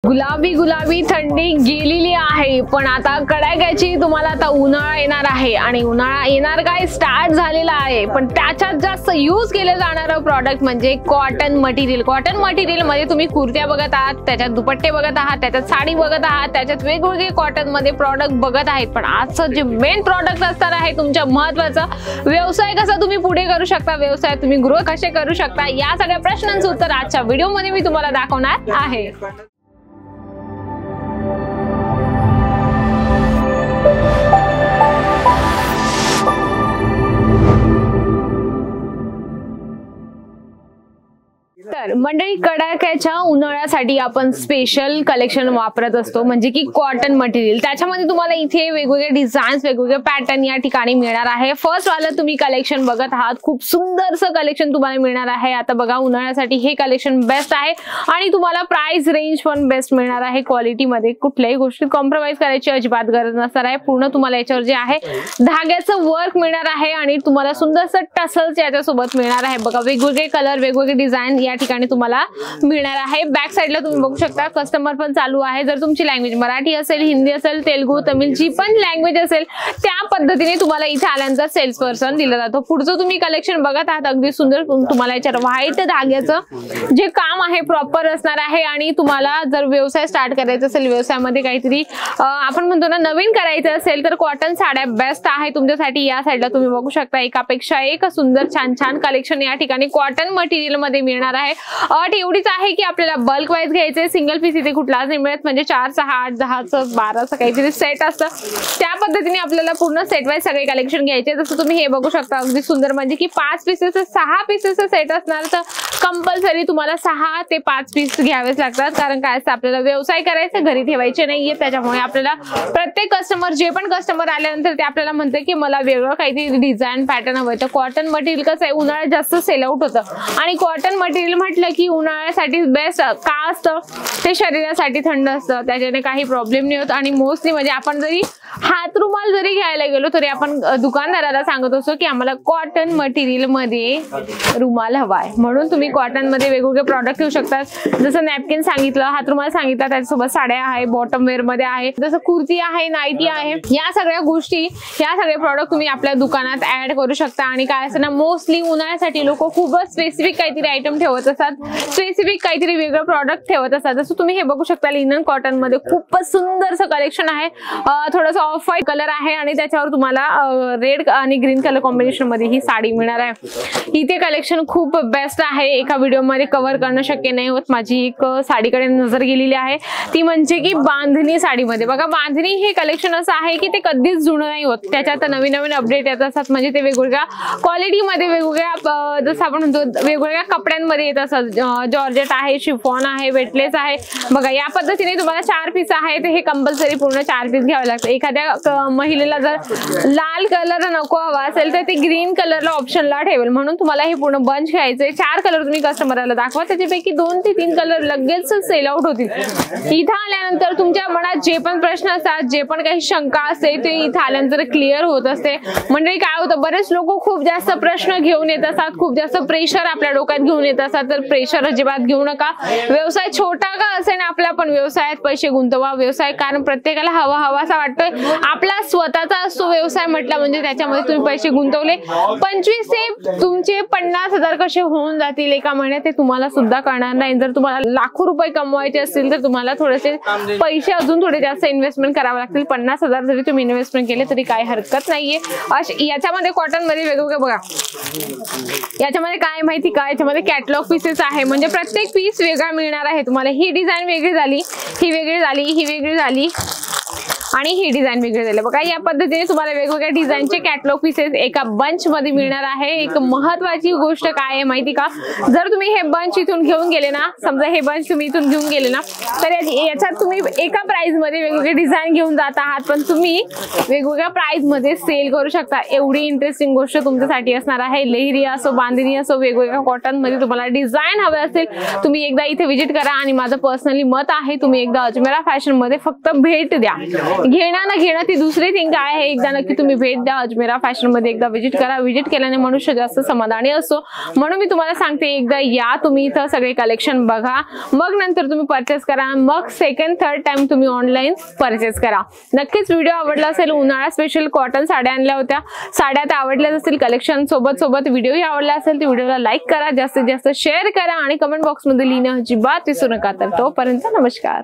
गुलाबी गुलाबी थंडी गेलेली आहे, पण आता कडाक्याची तुम्हाला आता उन्हाळा येणार आहे आणि उन्हाळा येणार काय स्टार्ट झालेला आहे। पण त्याच्यात जास्त यूज केले जाणारं प्रॉडक्ट म्हणजे कॉटन मटेरियल। कॉटन मटेरियल मध्ये तुम्ही कुर्त्या बघत आहात, त्याच्यात दुपट्टे बघत आहात, त्याच्यात साडी बघत आहात, त्याच्यात वेगवेगळे कॉटन मध्ये प्रॉडक्ट बघत आहेत। पण आजचं जे मेन प्रॉडक्ट असणार आहे तुमच्या महत्त्वाचा व्यवसाय कसा तुम्ही पुढे करू शकता, व्यवसाय तुम्ही ग्रो कसे करू शकता, या सगळ्या प्रश्नांचं उत्तर आजच्या व्हिडिओ मध्ये मी तुम्हाला दाखवणार आहे। तर मंडळी, कडाक्याच्या उन्हाळ्यासाठी आपण स्पेशल कलेक्शन वापरत असतो म्हणजे की कॉटन मटेरियल। त्याच्यामध्ये तुम्हाला इथे वेगवेगळे डिझाईन्स, वेगवेगळे पॅटर्न या ठिकाणी मिळणार आहे। फर्स्ट वाला तुम्ही कलेक्शन बघत आहात, खूप सुंदरसं कलेक्शन तुम्हाला मिळणार आहे। आता बघा, उन्हाळ्यासाठी हे कलेक्शन बेस्ट आहे आणि तुम्हाला प्राइस रेंज पण बेस्ट मिळणार आहे। क्वालिटी मध्ये कुठल्याही गोष्टीत कॉम्प्रोमाइज करायची अजिबात गरज नसणार आहे। पूर्ण तुम्हाला याच्यावर जे आहे धाग्याचं वर्क मिळणार आहे आणि तुम्हाला सुंदरसं टसल्स याच्यासोबत मिळणार आहे। बघा, वेगवेगळे कलर, वेगवेगळे डिझाईन या ठिकाणी तुम्हाला मिळणार आहे। बॅक साइडला तुम्ही बघू शकता कस्टमर पण चालू आहे। जर तुमची लँग्वेज मराठी असेल, हिंदी असेल, तेलुगू, तमिळ जी पण लँग्वेज असेल त्या पद्धतीने तुम्हाला इथे आल्यानंतर सेल्स पर्सन दिला जातो। पुढचं तुम्ही कलेक्शन बघत आहात, अगदी सुंदर तुम्हाला याच्यावर व्हाईट धाग्याचं जे काम आहे प्रॉपर असणार आहे। आणि तुम्हाला जर व्यवसाय स्टार्ट करायचा असेल, व्यवसायामध्ये काहीतरी आपण म्हणतो ना नवीन करायचं असेल, तर कॉटन साड्या बेस्ट आहे तुमच्यासाठी। या साइडला तुम्ही बघू शकता एकापेक्षा एक सुंदर छान छान कलेक्शन या ठिकाणी कॉटन मटेरियल मध्ये मिळणार आहे। अट एवढीच आहे की आपल्याला बल्क वाईज घ्यायचे, सिंगल पीस इथे कुठलाच नाही मिळत। म्हणजे 4, 6, 8, 10, 12 काहीतरी सेट असतं, त्या पद्धतीने आपल्याला पूर्ण सेट वाईज सगळे कलेक्शन घ्यायचे। जसं तुम्ही हे बघू शकता अगदी सुंदर, म्हणजे की 5 पीसेस 6 पीसेस सेट असणार, तर कंपल्सरी तुम्हाला 6 ते 5 पीस घ्यावेच लागतात। कारण काय असतं, आपल्याला व्यवसाय करायचा, घरी ठेवायचे नाहीये। त्याच्यामुळे आपल्याला प्रत्येक कस्टमर, जे पण कस्टमर आल्यानंतर ते आपल्याला म्हणते की मला वेगळं काहीतरी डिझाईन पॅटर्न हवं। तर कॉटन मटेरियल कसं आहे, उन्हाळ्यात जास्त सेल आउट होतं आणि कॉटन मटेरियल म्हटलं की उन्हाळ्यासाठी बेस्ट का असतं, ते शरीरासाठी थंड असतं, त्याच्याने काही प्रॉब्लेम नाही होत। आणि मोस्टली म्हणजे आपण जरी हातरुमाल जरी घ्यायला गेलो तरी आपण दुकानदाराला सांगत असतो की आम्हाला कॉटन मटेरियल मध्ये रुमाल हवाय। म्हणून तुम्ही कॉटन मध्ये वेगवेगळे प्रॉडक्ट घेऊ शकता। जसं नॅपकिन सांगितलं, हातरुमाल सांगितलं, त्याच्यासोबत साड्या आहे, बॉटम वेअर मध्ये आहे, जसं कुर्ती आहे, नाईटी आहे, या सगळ्या गोष्टी, या सगळे प्रॉडक्ट तुम्ही आपल्या दुकानात ऍड करू शकता। आणि काय असतं ना, मोस्टली उन्हाळ्यासाठी लोक खूपच स्पेसिफिक काहीतरी आयटम ठेवत असतात, स्पेसिफिक काहीतरी वेगळं प्रॉडक्ट ठेवत असतात। जसं तुम्ही हे बघू शकता, लिनन कॉटन मध्ये खूपच सुंदरसं कलेक्शन आहे। थोडंसं ऑफ व्हाईट कलर आहे आणि त्याच्यावर तुम्हाला रेड आणि ग्रीन कलर कॉम्बिनेशन मध्ये ही साडी मिळणार आहे। इथे कलेक्शन खूप बेस्ट आहे, एका व्हिडिओ मध्ये कव्हर करणं शक्य नाही होत। माझी एक साडीकडे नजर गेलेली आहे, ती म्हणजे की बांधणी साडीमध्ये। बघा, बांधणी हे कलेक्शन असं आहे की ते कधीच जुनं नाही होत, त्याच्यात नवीन नवीन अपडेट येत असतात। म्हणजे ते वेगवेगळ्या क्वालिटीमध्ये, वेगवेगळ्या जसं आपण म्हणतो वेगवेगळ्या कपड्यांमध्ये येत असतात। जॉर्जेट आहे, शिफॉन आहे, वेटलेस आहे। बघा, या पद्धतीने तुम्हाला 4 पीस आहेत, हे कंपल्सरी पूर्ण 4 पीस घ्यावे लागतात। एखाद्या महिलेला जर लाल कलर नको हवा असेल तर ते ग्रीन कलरला ऑप्शनला ठेवेल, म्हणून तुम्हाला हे पूर्ण बंच घ्यायचे। 4 कलर तुम्ही कस्टमरला दाखवा, त्याच्यापैकी 2 ते 3 कलर लगेच सेल आउट होतील। इथं आल्यानंतर तुमच्या मनात जे पण प्रश्न असतात, जे पण काही शंका असते, ते इथं आल्यानंतर क्लिअर होत असते। म्हणजे काय होतं, बरेच लोक खूप जास्त प्रश्न घेऊन येत असतात, खूप जास्त प्रेशर आपल्या डोक्यात घेऊन येत असतात। तर प्रेशर अजिबात घेऊ नका। व्यवसाय छोटा का असे ना, आपला पण व्यवसायात पैसे गुंतवा। व्यवसाय कारण प्रत्येकाला हवासा वाटतोय, आपला स्वतःचा असतो व्यवसाय म्हटला म्हणजे त्याच्यामध्ये तुम्ही पैसे गुंतवले 25 ते तुमचे 50,000 कसे होऊन जातील एका महिन्यात ते तुम्हाला सुद्धा कळणार नाही। जर तुम्हाला लाखो रुपये कमवायचे असतील तर तुम्हाला थोडेसे पैसे अजून थोडे जास्त इन्व्हेस्टमेंट करावे लागतील। 50,000 जरी तुम्ही इन्व्हेस्टमेंट केले तरी काही हरकत नाहीये। याच्यामध्ये कॉटन मध्ये वेगवेगळे बघा, याच्यामध्ये काय माहिती का, याच्यामध्ये कॅटलॉग पीसेस आहे, म्हणजे प्रत्येक पीस वेगळा मिळणार आहे तुम्हाला। ही डिझाईन वेगळी झाली, ही वेगळी झाली, ही वेगळी झाली आणि ही डिझाईन वेगळी झाली। बघा, या पद्धतीने तुम्हाला वेगवेगळ्या डिझाईनचे कॅटलॉग पीसेस एका बंच मध्ये मिळणार आहे। एक महत्वाची गोष्ट काय आहे माहिती का, जर तुम्ही हे बंच इथून घेऊन गेले ना, समजा हे बंच तुम्ही इथून घेऊन गेले ना, तर याच्यात तुम्ही एका प्राइस मध्ये वेगवेगळे डिझाईन घेऊन जात आहात, पण तुम्ही वेगवेगळ्या प्राइस मध्ये सेल करू शकता। एवढी इंटरेस्टिंग गोष्ट तुमच्यासाठी असणार आहे। लेहरी असो, बांधणी असो, वेगवेगळ्या कॉटन मध्ये तुम्हाला डिझाईन हवे असेल, तुम्ही एकदा इथे व्हिजिट करा। आणि माझं पर्सनली मत आहे, तुम्ही एकदा अजमेरा फॅशन मध्ये फक्त भेट द्या। घेणं ना घेणं ती दुसरी थिंग काय आहे, एकदा नक्की तुम्ही भेट द्या अजमेरा फॅशन मध्ये, एकदा विजिट करा. विजिट केल्याने मनुष्य जास्त समाधानी असतो. म्हणून मी तुम्हाला सांगते एकदा या तुम्ही इथं सगळे कलेक्शन बघा, मग नंतर तुम्ही परचेस करा, मग सेकंड थर्ड टाइम तुम्ही ऑनलाईन परचेस करा. नक्कीच व्हिडिओ आवडला असेल. उन्हाळा स्पेशल कॉटन साड्या आणल्या होत्या, साड्या त्या आवडल्याच असतील. कलेक्शन सोबत व्हिडिओही आवडला असेल तर व्हिडिओला लाईक करा, जास्तीत जास्त शेअर करा आणि कमेंट बॉक्स मध्ये लिहिणं अजिबात विसरू नका. तर तोपर्यंत नमस्कार.